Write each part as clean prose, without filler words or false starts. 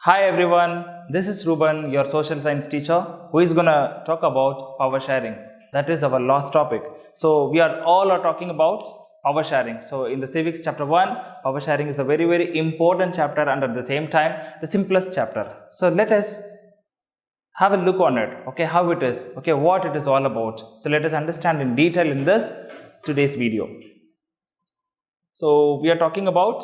Hi everyone, this is Ruben, your social science teacher, who is gonna talk about power sharing. That is our last topic. So we are all are talking about power sharing. So in the Civics chapter 1, power sharing is the very important chapter and at the same time the simplest chapter. So let us have a look on it, okay, how it is, okay, what it is all about. So let us understand in detail in this today's video. So we are talking about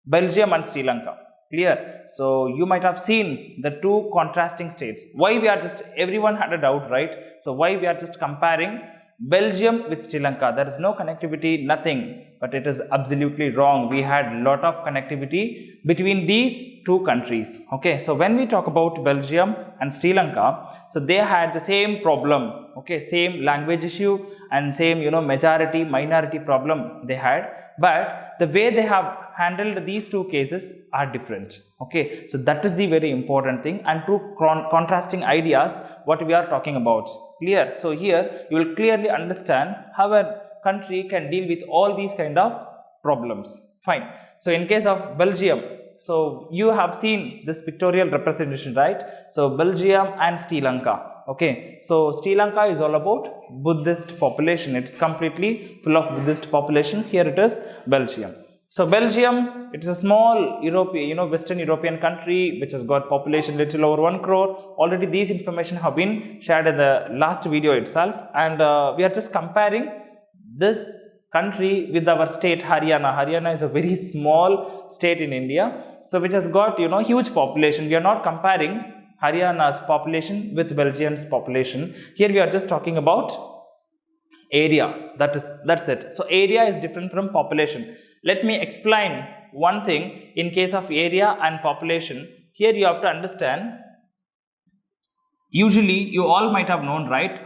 Belgium and Sri Lanka. Clear? So you might have seen the two contrasting states. Why we are just, everyone had a doubt, right? So why we are just comparing Belgium with Sri Lanka? There is no connectivity, nothing. But it is absolutely wrong. We had lot of connectivity between these two countries. Okay, so when we talk about Belgium and Sri Lanka, so they had the same problem. Okay, same language issue and same majority minority problem they had, but the way they have handled these two cases are different. Okay, so that is the very important thing, and two contrasting ideas what we are talking about. Clear? So here you will clearly understand how a country can deal with all these kind of problems. Fine. So in case of Belgium, so you have seen this pictorial representation, right? So Belgium and Sri Lanka. Okay, so Sri Lanka is all about Buddhist population. It's completely full of Buddhist population. Here it is Belgium. So Belgium, it's a small European, Western European country which has got population little over 1 crore. Already these information have been shared in the last video itself, and we are just comparing this country with our state Haryana. Haryana is a very small state in India, so which has got huge population. We are not comparing Haryana's population with Belgium's population. Here we are just talking about area. That's it. So area is different from population. Let me explain one thing in case of area and population. Here you have to understand. Usually you all might have known, right?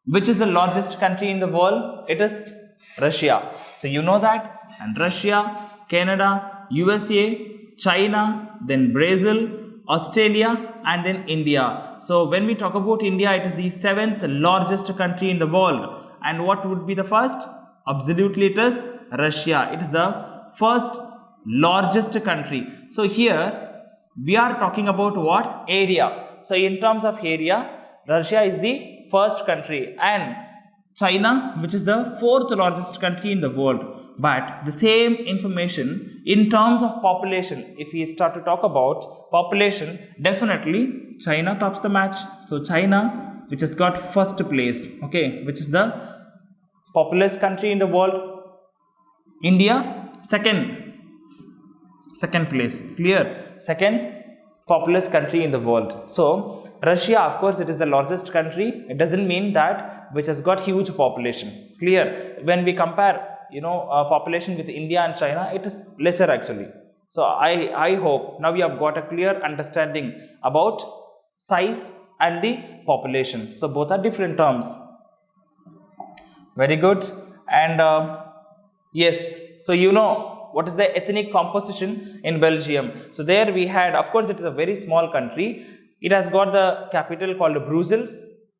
Which is the largest country in the world? It is Russia. So you know that. And Russia, Canada, USA, China, then Brazil, Australia, and then India. So when we talk about India, it is the 7th largest country in the world. And what would be the first? Absolutely it is Russia. It is the first largest country. So here we are talking about what? Area. So in terms of area, Russia is the first country and China, which is the 4th largest country in the world. But the same information in terms of population, if we start to talk about population, definitely China tops the match. So China, which has got first place, okay, which is the populous country in the world. India, second place. Clear? Second populous country in the world. So Russia, of course, it is the largest country. It doesn't mean that which has got huge population. Clear? When we compare population with India and China, it is lesser actually. So I hope now we have got a clear understanding about size and the population. So both are different terms. Very good. And yes, so what is the ethnic composition in Belgium. So there we had, of course, it is a very small country. It has got the capital called Brussels.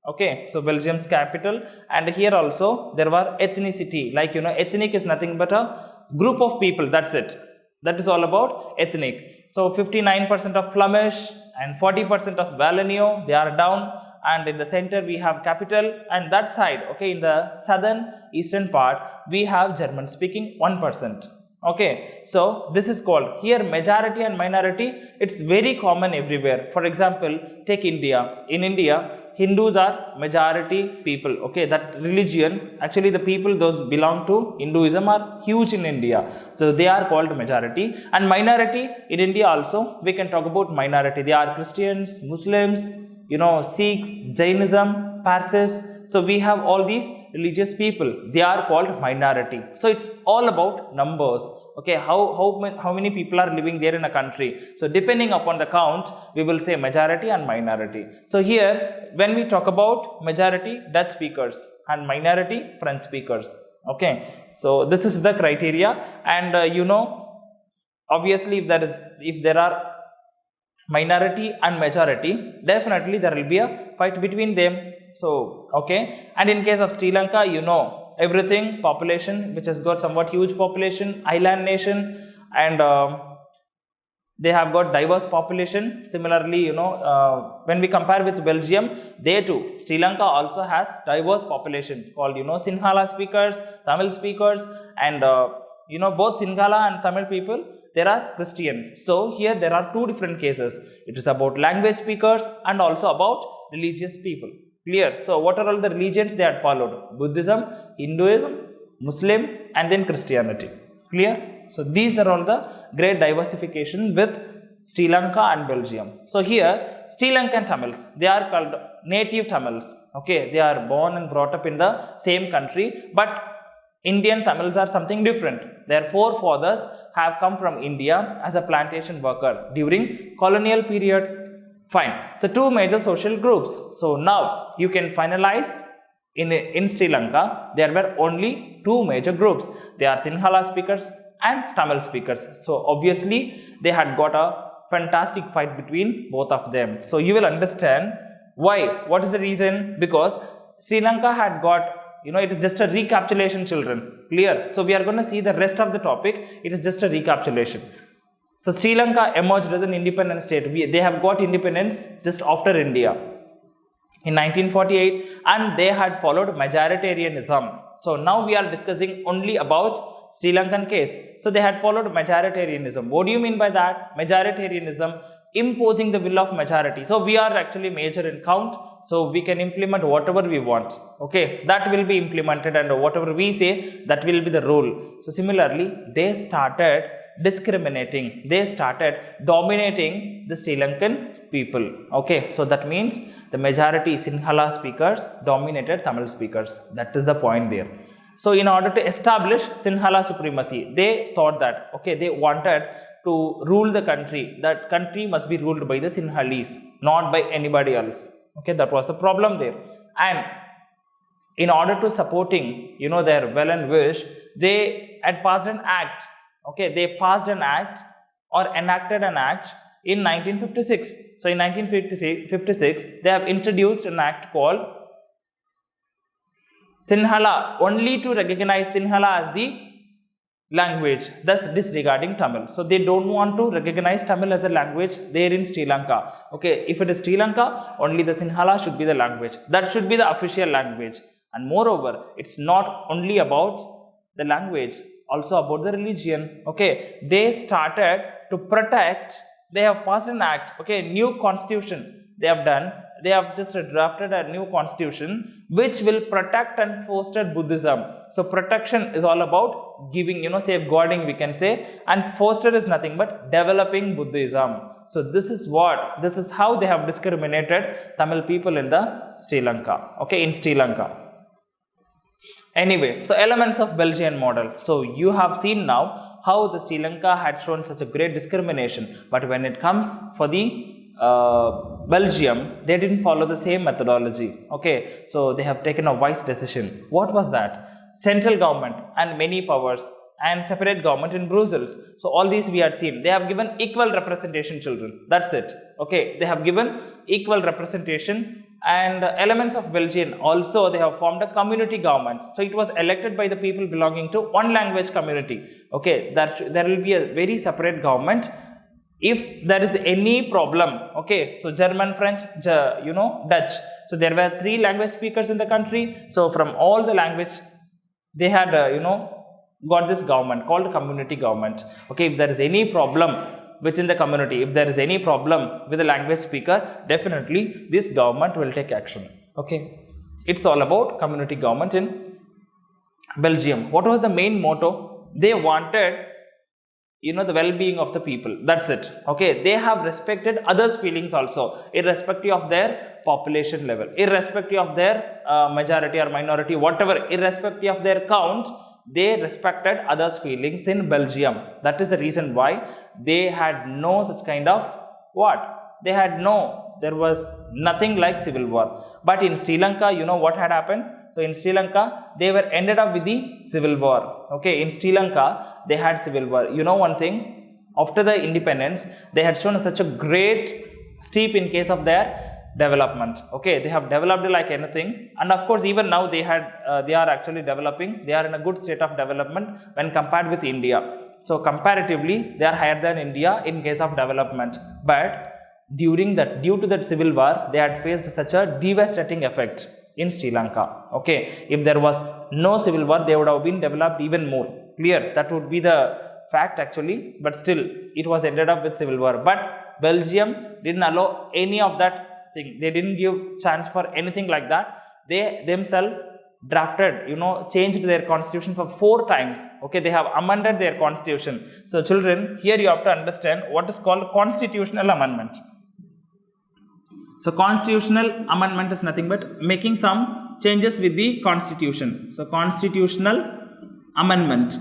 Okay, so Belgium's capital, and here also there were ethnicity, like ethnic is nothing but a group of people, that's it. That is all about ethnic. So 59% of Flemish and 40% of Wallonia, they are down, and in the center we have capital, and that side, okay, in the southern eastern part we have German speaking 1%. Okay, so this is called here majority and minority. It's very common everywhere. For example, take India. In India, Hindus are majority people. Okay, that religion, actually the people those belong to Hinduism are huge in India. So they are called majority. And minority in India also, we can talk about minority. They are Christians, Muslims, Sikhs, Jainism, Parsis. So we have all these religious people. They are called minority. So it's all about numbers. Okay, how many people are living there in a country. So depending upon the count, we will say majority and minority. So here, when we talk about majority, Dutch speakers, and minority, French speakers. Okay, so this is the criteria, and obviously if there are minority and majority, definitely there will be a fight between them. So okay, and in case of Sri Lanka, everything, population which has got somewhat huge population, island nation, and They have got diverse population. Similarly, when we compare with Belgium, they too, Sri Lanka also has diverse population called, Sinhala speakers, Tamil speakers, and both Sinhala and Tamil people, there are Christian. So here there are two different cases. It is about language speakers and also about religious people. Clear? So what are all the religions they had followed? Buddhism, Hinduism, Muslim, and then Christianity. Clear? So these are all the great diversification with Sri Lanka and Belgium. So here Sri Lankan Tamils, they are called native Tamils. Okay, they are born and brought up in the same country, but Indian Tamils are something different. Their forefathers have come from India as a plantation worker during colonial period. Fine. So two major social groups. So now you can finalize in Sri Lanka, there were only two major groups. They are Sinhala speakers and Tamil speakers. So obviously they had got a fantastic fight between both of them. So you will understand why. What is the reason? Because Sri Lanka had got, it is just a recapitulation, children. Clear? So we are going to see the rest of the topic. It is just a recapitulation. So Sri Lanka emerged as an independent state. They have got independence just after India in 1948, and they had followed majoritarianism. So now we are discussing only about Sri Lankan case. So they had followed majoritarianism. What do you mean by that? Majoritarianism, imposing the will of majority. So we are actually major in count, so we can implement whatever we want. Okay, that will be implemented, and whatever we say, that will be the rule. So similarly, they started discriminating, they started dominating the Sri Lankan people. Okay, so that means the majority Sinhala speakers dominated Tamil speakers. That is the point there. So in order to establish Sinhala supremacy, they thought that, okay, they wanted to rule the country. That country must be ruled by the Sinhalese, not by anybody else. Okay, that was the problem there. And in order to supporting, their well and wish, they had passed an act. Okay, they passed an act or enacted an act in 1956. So in 1956, they have introduced an act called Sinhala, only to recognize Sinhala as the language, thus disregarding Tamil. So they don't want to recognize Tamil as a language there in Sri Lanka. Okay, if it is Sri Lanka, only the Sinhala should be the language. That should be the official language. And moreover, it's not only about the language, also about the religion. Okay, they started to protect, they have passed an act, okay, new constitution they have done. They have just drafted a new constitution which will protect and foster Buddhism. So protection is all about giving, safeguarding, we can say, and foster is nothing but developing Buddhism. So this is how they have discriminated Tamil people in the Sri Lanka. Okay, in Sri Lanka. Anyway, so elements of Belgian model. So you have seen now how the Sri Lanka had shown such a great discrimination, but when it comes for the Belgium, they didn't follow the same methodology. Okay, so they have taken a wise decision. What was that? Central government and many powers and separate government in Brussels. So all these we had seen. They have given equal representation, children. That's it. Okay, they have given equal representation. And elements of Belgium also, they have formed a community government. So it was elected by the people belonging to one language community. Okay, there will be a very separate government. If there is any problem, okay, so German, French, Dutch. So there were 3 language speakers in the country. So from all the language, they had, got this government called community government. Okay, if there is any problem within the community, if there is any problem with the language speaker, definitely this government will take action. Okay, it's all about community government in Belgium. What was the main motto? They wanted, the well-being of the people. That's it. Okay, they have respected others' feelings also, irrespective of their population level, irrespective of their majority or minority, whatever, irrespective of their count. They respected others' feelings in Belgium. That is the reason why they had no such kind of there was nothing like civil war. But in Sri Lanka, what had happened? So in Sri Lanka, they were ended up with the civil war. Okay, in Sri Lanka, they had civil war. One thing, after the independence, they had shown such a great steep in case of their development. Okay, they have developed like anything, and of course even now they are actually developing. They are in a good state of development when compared with India. So comparatively, they are higher than India in case of development. But due to that civil war, they had faced such a devastating effect in Sri Lanka. Okay, if there was no civil war, they would have been developed even more. Clear? That would be the fact actually, but still it was ended up with civil war. But Belgium didn't allow any of that thing. They didn't give chance for anything like that. They themselves drafted, changed their constitution for 4 times. Okay, they have amended their constitution. So children, here you have to understand what is called constitutional amendment. So constitutional amendment is nothing but making some changes with the constitution. So constitutional amendment.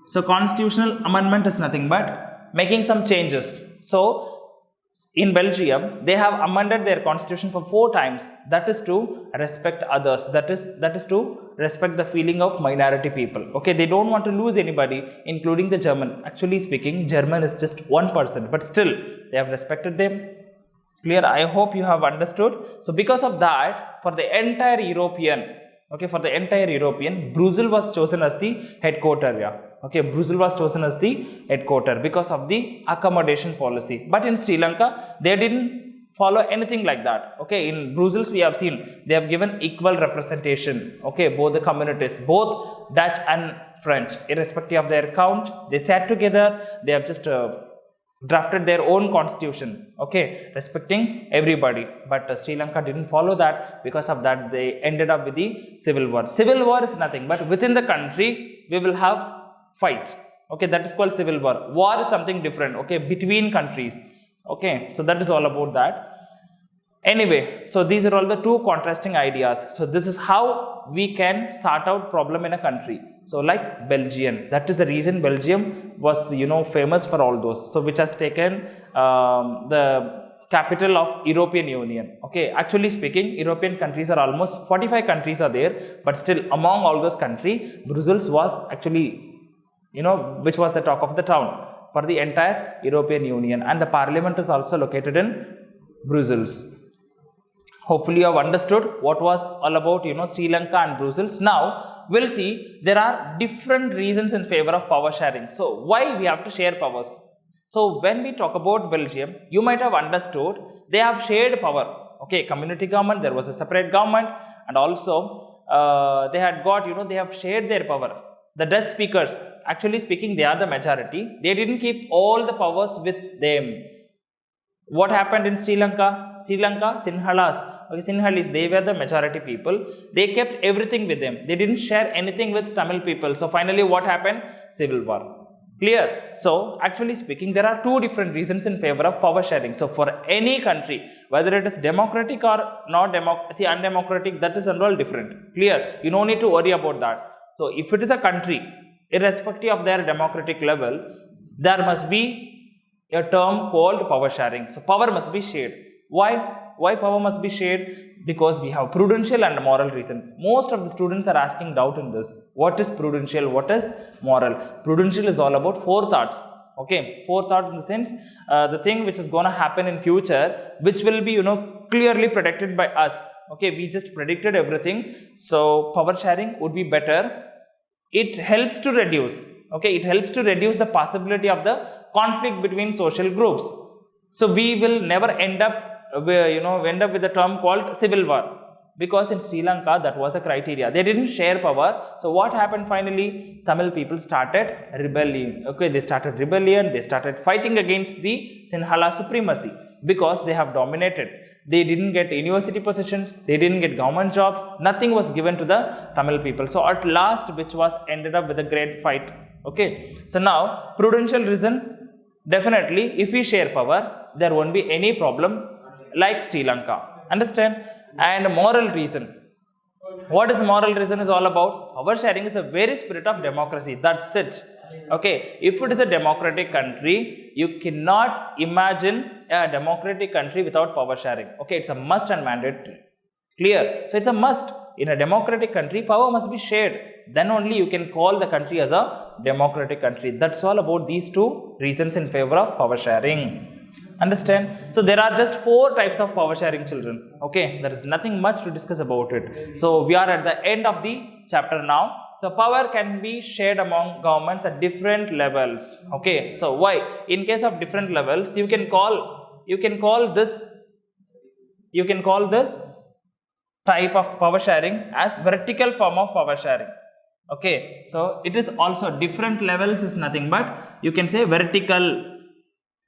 So constitutional amendment is nothing but making some changes. So in Belgium, they have amended their constitution for 4 times. That is to respect others. That is to respect the feeling of minority people. Okay, they don't want to lose anybody, including the German. Actually speaking, German is just 1%, but still they have respected them. Clear? I hope you have understood. So because of that, for the entire European, Brussels was chosen as the headquarter. Yeah. Okay, Brussels was chosen as the headquarter because of the accommodation policy. But in Sri Lanka, they didn't follow anything like that. Okay, in Brussels we have seen they have given equal representation. Okay, both the communities, both Dutch and French, irrespective of their count, they sat together. They have just drafted their own constitution, okay, respecting everybody. But Sri Lanka didn't follow that. Because of that, they ended up with the civil war. Civil war is nothing but within the country we will have fights. Okay, that is called civil war. War is something different. Okay, between countries. Okay, so that is all about that. Anyway, so these are all the 2 contrasting ideas. So this is how we can sort out problem in a country. So like Belgium, that is the reason Belgium was famous for all those. So which has taken the capital of European Union. Okay, actually speaking, European countries are almost 45 countries are there, but still among all those countries, Brussels was actually which was the talk of the town for the entire European Union, and the parliament is also located in Brussels. Hopefully you have understood what was all about Sri Lanka and Brussels. Now we'll see there are different reasons in favor of power sharing. So why we have to share powers? So when we talk about Belgium, you might have understood they have shared power. Okay, community government, there was a separate government, and also they had got they have shared their power. The Dutch speakers, actually speaking, they are the majority. They didn't keep all the powers with them. What happened in Sri Lanka? Sinhalese, they were the majority people. They kept everything with them. They didn't share anything with Tamil people. So finally what happened? Civil war. Clear? So actually speaking, there are 2 different reasons in favor of power sharing. So for any country, whether it is democratic or not undemocratic, that is all different. Clear? You don't need to worry about that. So if it is a country, irrespective of their democratic level, there must be a term called power sharing. So power must be shared. Why power must be shared? Because we have prudential and moral reason. Most of the students are asking doubt in this. What is prudential? What is moral? Prudential is all about forethoughts. Okay, forethought in the sense the thing which is going to happen in future, which will be clearly predicted by us. Okay, we just predicted everything. So power sharing would be better. It helps to reduce. Okay, it helps to reduce the possibility of the conflict between social groups. So we will never end up with a term called civil war, because in Sri Lanka that was a criteria. They didn't share power. So what happened finally? Tamil people started rebellion. Okay, they started rebellion. They started fighting against the Sinhala supremacy because they have dominated. They didn't get university positions. They didn't get government jobs. Nothing was given to the Tamil people. So at last, which was ended up with a great fight. Okay, so now prudential reason, definitely if we share power, there won't be any problem like Sri Lanka. Understand? And moral reason. What is moral reason is all about? Power sharing is the very spirit of democracy. That's it. Okay, if it is a democratic country, you cannot imagine a democratic country without power sharing. Okay, it's a must and mandatory. Clear? So it's a must. In a democratic country, power must be shared. Then only you can call the country as a democratic country. That's all about these 2 reasons in favor of power sharing. Understand? So there are just 4 types of power sharing, children. Okay, there is nothing much to discuss about it. So we are at the end of the chapter now. So power can be shared among governments at different levels. Okay, so why? In case of different levels, you can call this type of power sharing as vertical form of power sharing. Okay, so it is also different levels is nothing but you can say vertical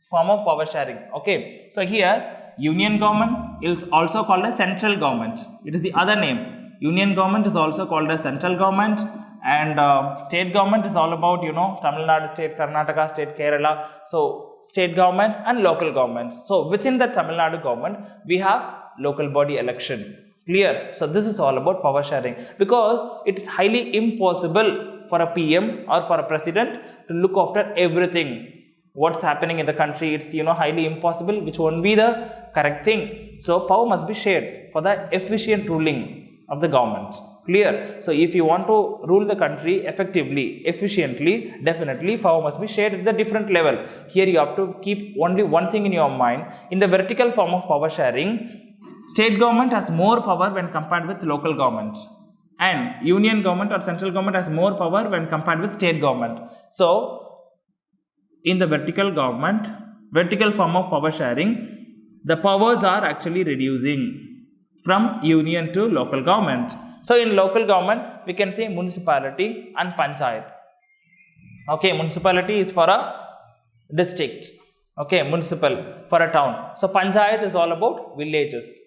form of power sharing. Okay, so here union government is also called as central government. It is the other name. Union government is also called as central government, and state government is all about Tamil Nadu state, Karnataka state, Kerala. So state government and local governments. So within the Tamil Nadu government we have local body election. Clear? So this is all about power sharing, because it is highly impossible for a PM or for a president to look after everything what's happening in the country. It's highly impossible, which won't be the correct thing. So power must be shared for the efficient ruling of the government. Clear? So if you want to rule the country effectively, efficiently, definitely power must be shared at the different level. Here you have to keep only one thing in your mind. In the vertical form of power sharing, state government has more power when compared with local government, and union government or central government has more power when compared with state government. So in the vertical form of power sharing, the powers are actually reducing from union to local government. So in local government we can say municipality and panchayat. Okay, municipality is for a district. Okay, municipal for a town. So panchayat is all about villages.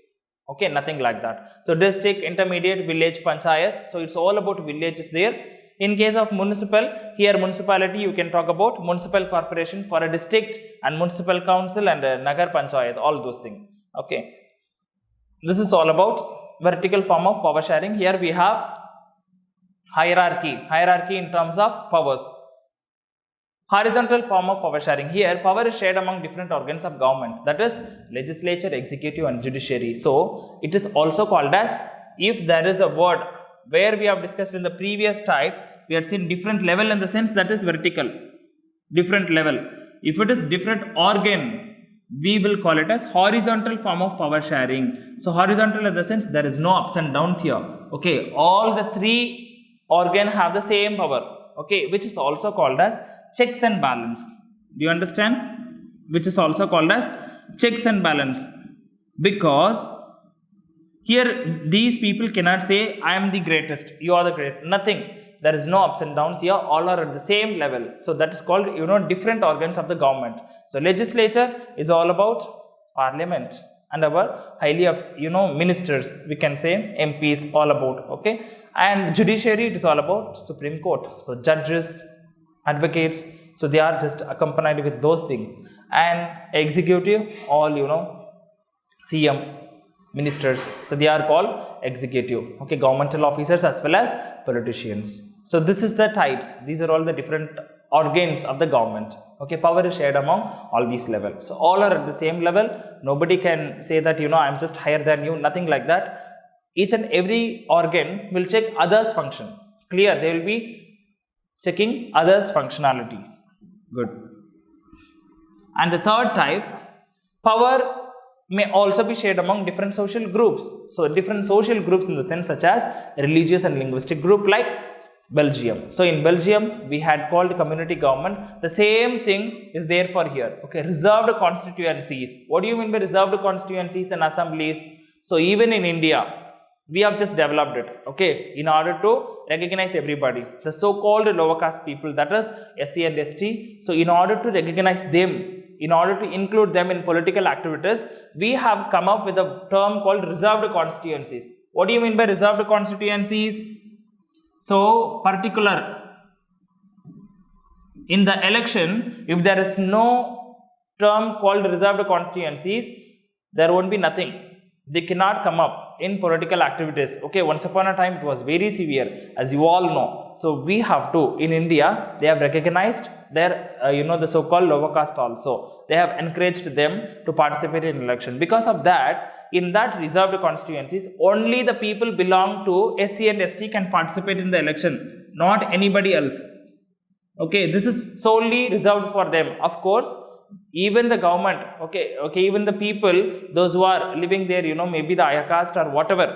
Okay, nothing like that. So district, intermediate, village, panchayat. So it's all about villages there. In case of municipal, here municipality you can talk about municipal corporation for a district, and municipal council and nagar panchayat, all those things. Okay, this is all about vertical form of power sharing. Here we have hierarchy in terms of powers. Horizontal form of power sharing. Here power is shared among different organs of government, that is legislature, executive and judiciary. So it is also called as, if there is a word where we have discussed in the previous type, we had seen different level, in the sense that is vertical, different level. If it is different organ, we will call it as horizontal form of power sharing. So horizontal in the sense there is no ups and downs here. Okay, all the three organ have the same power. Okay, which is also called as checks and balance. Do you understand? Which is also called as checks and balance, because here these people cannot say I am the greatest, you are the great, nothing. There is no ups and downs here, all are at the same level. So that is called different organs of the government. So legislature is all about parliament, and our highly of ministers, we can say MPs, all about. Okay, and judiciary, it is all about Supreme Court. So judges, advocates, so they are just accompanied with those things. And executive, all CM, ministers, so they are called executive. Okay, governmental officers as well as politicians. So this is the types, these are all the different organs of the government. Okay, power is shared among all these levels. So all are at the same level. Nobody can say that I am just higher than you, nothing like that. Each and every organ will check others' function. Clear? They will be checking others' functionalities. Good. And the third type, power may also be shared among different social groups. So different social groups in the sense such as religious and linguistic group, like Belgium. So in Belgium we had called community government. The same thing is there for here. Okay, reserved constituencies. What do you mean by reserved constituencies and assemblies? So even in India we have just developed it, okay, in order to recognize everybody, the so-called lower caste people, that is SC and ST. So in order to recognize them, in order to include them in political activities, we have come up with a term called reserved constituencies. What do you mean by reserved constituencies? So particular, in the election, if there is no term called reserved constituencies, there won't be nothing. They cannot come up in political activities. Okay, once upon a time it was very severe, as you all know. So we have to, in India, they have recognized their, the so-called lower caste also. They have encouraged them to participate in election. Because of that, in that reserved constituencies, only the people belong to SC and ST can participate in the election, not anybody else. Okay, this is solely reserved for them. Of course, even the government, even the people, those who are living there, maybe the higher caste or whatever,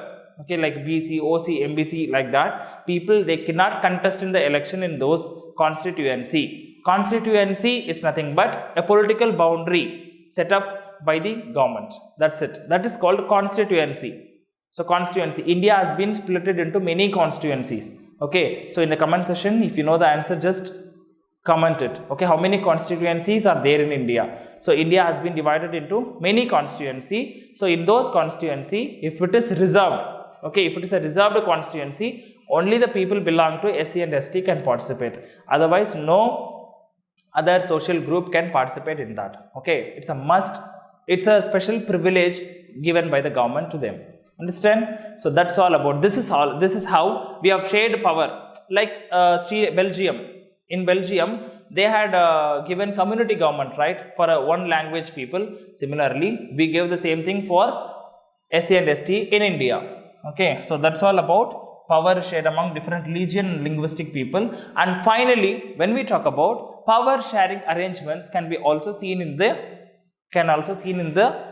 okay, like BC, OC, MBC, like that, people, they cannot contest in the election in those constituency. Constituency is nothing but a political boundary set up by the government. That's it. That is called constituency. So constituency, India has been split into many constituencies. Okay, so in the comment section, if you know the answer, just comment it. Okay, how many constituencies are there in India? So India has been divided into many constituency. So in those constituency, if it is reserved, okay, if it is a reserved constituency, only the people belong to SC and ST can participate. Otherwise, no other social group can participate in that. Okay, it's a must. It's a special privilege given by the government to them. Understand? So that's all about this. Is how we have shared power. Like Belgium. In Belgium, they had given community government, right, for one language people. Similarly, we gave the same thing for SC and ST in India. Okay, so that's all about power shared among different religion and linguistic people. And finally, when we talk about power sharing arrangements, can also seen in the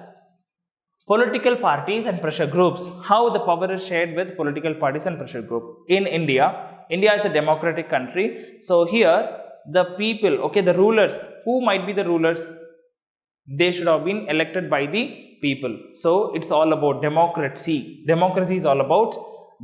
political parties and pressure groups. How the power is shared with political parties and pressure group in India. India is a democratic country. So here the people, okay, the rulers, who might be the rulers? They should have been elected by the people. So it's all about democracy. Democracy is all about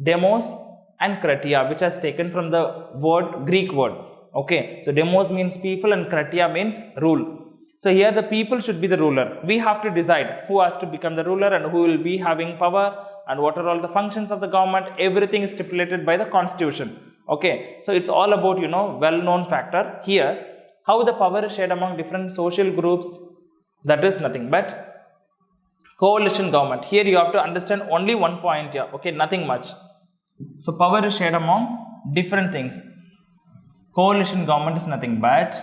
demos and kratia, which has taken from the Greek word. Okay, so demos means people and kratia means rule. So here the people should be the ruler. We have to decide who has to become the ruler and who will be having power and what are all the functions of the government. Everything is stipulated by the constitution. Okay, so it's all about, well-known factor here. How the power is shared among different social groups, that is nothing but coalition government. Here you have to understand only one point here. Okay, nothing much. So power is shared among different things. Coalition government is nothing but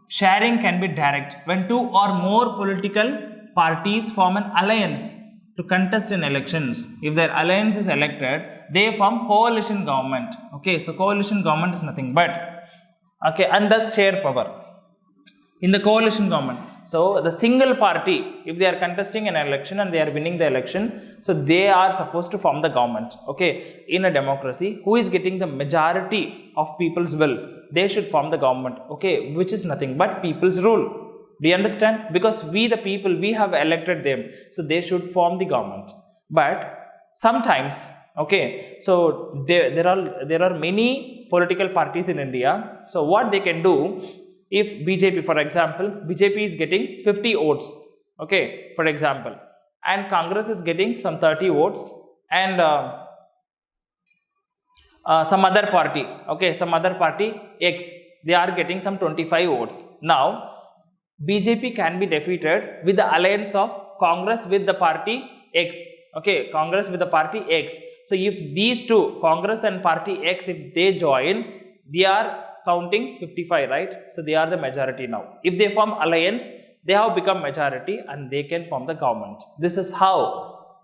sharing can be direct when two or more political parties form an alliance to contest in elections. If their alliance is elected, they form coalition government. Okay, so coalition government is nothing but, okay, and thus share power in the coalition government. So the single party, if they are contesting an election and they are winning the election, so they are supposed to form the government. Okay, in a democracy, who is getting the majority of people's will, they should form the government. Okay, which is nothing but people's rule. Do you understand? Because we the people, we have elected them, so they should form the government. But sometimes, okay, so there are many political parties in India. So what they can do, if BJP, for example, BJP is getting 50 votes, okay, for example, and Congress is getting some 30 votes, and some other party, okay, some other party X, they are getting some 25 votes. Now BJP can be defeated with the alliance of Congress with the party X. Okay, Congress with the party X. So if these two, Congress and party X, if they join, they are counting 55, right? So they are the majority now. If they form alliance, they have become majority and they can form the government. This is how,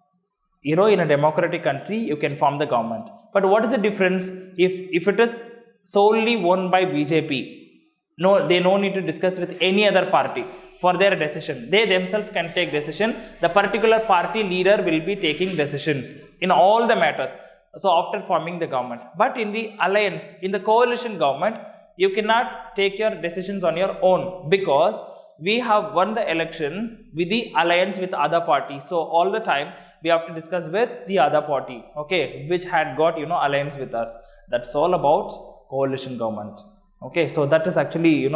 in a democratic country, you can form the government. But what is the difference if it is solely won by BJP? No, they no need to discuss with any other party for their decision. They themselves can take decision. The particular party leader will be taking decisions in all the matters. So after forming the government. But in the alliance, in the coalition government, you cannot take your decisions on your own, because we have won the election with the alliance with other party. So all the time we have to discuss with the other party, okay, which had got alliance with us. That's all about coalition government. Okay, so that is actually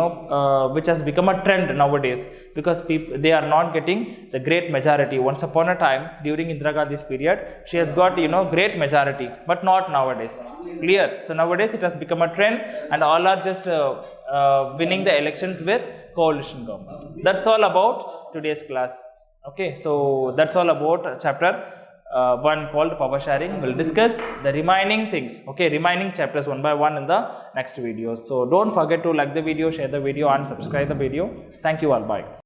which has become a trend nowadays, because people, they are not getting the great majority. Once upon a time during Indira Gandhi's period, she has got great majority, but not nowadays. Clear? So nowadays it has become a trend and all are just winning the elections with coalition government. That's all about today's class. Okay, so that's all about chapter 1 called power sharing. We'll discuss the remaining things, okay, remaining chapters one by one in the next video. So don't forget to like the video, share the video and subscribe the video. Thank you all. Bye.